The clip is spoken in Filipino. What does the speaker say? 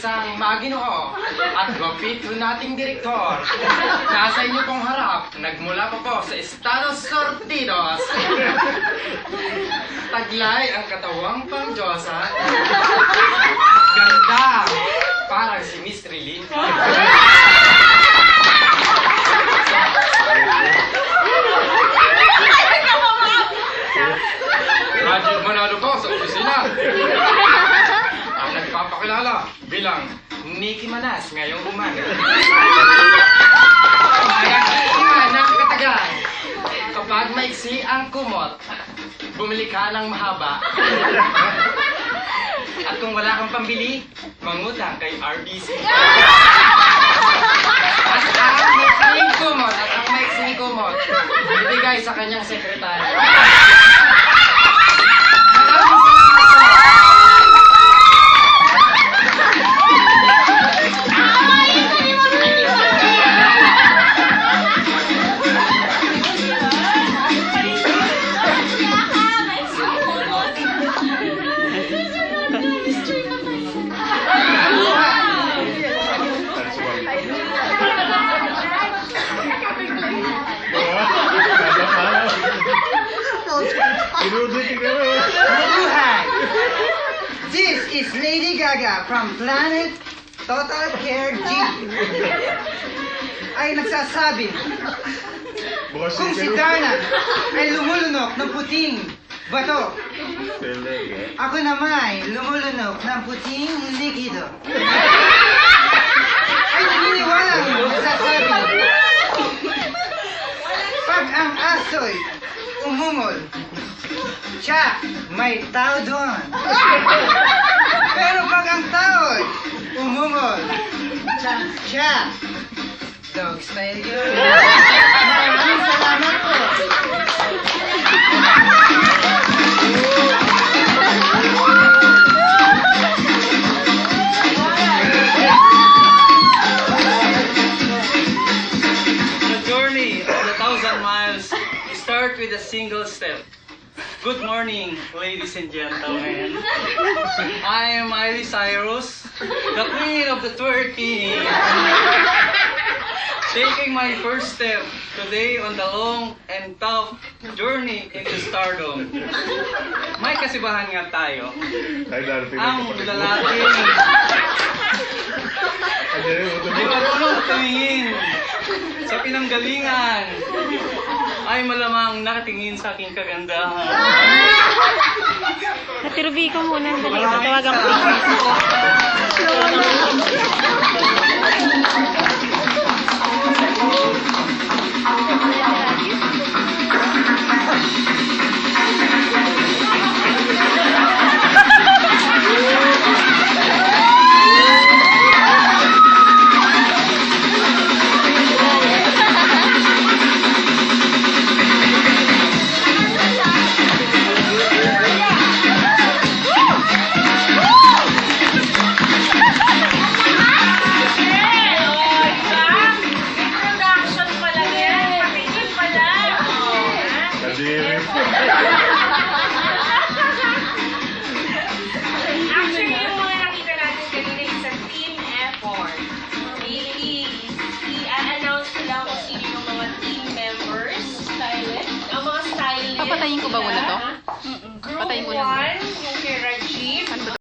isang maginoo at gwapito nating direktor. Nasa inyo pong harap, nagmula pa po sa Estados Sortidos. Taglay ang katawang pang-Diyosa. Ganda, parang si Miss Trilin. Radyo Manalo po sa opisina. Ang nagpapakilala bilang Nikki Manas ngayong umaga. Iyan ng katagan. Kapag maiksi ang kumot, bumili ka ng mahaba. At kung wala kang pambili, mangutang kay RBC. At ang maiksing kumot at ang maiksing kumot, ibigay sa kanyang sekretary. This is Lady Gaga from Planet Total Care G. Ay nagsasabi, kung si Darna ay lumulunok ng puting bato, ako naman ay lumulunok ng puting likido. Ay naniniwala ang nagsasabi, pag ang aso'y umungol, siya, may tao doon. Pero pag ang tao'y umungol, siya, dog style yun. Maraming salamat po. The journey of the 1,000 miles start with a single step. Good morning, ladies and gentlemen. I am Miley Cyrus, the queen of the twerking. Taking my first step today on the long and tough journey into stardom. May kasibahan nga tayo. Ang lalaking ay marunong tumingin sa pinanggalingan ay malamang nakatingin sa aking kagandahan. Natirubi ka muna. Dali, matawagan ko. Actually, yung mga nakita natin kanina is a team effort. I-announce ko lang kung sino yung mga team members. Ang mga stylist. Papatayin ko ba muna to? Group Patayin ko lang. 1, yung kay Rajiv. Ano ba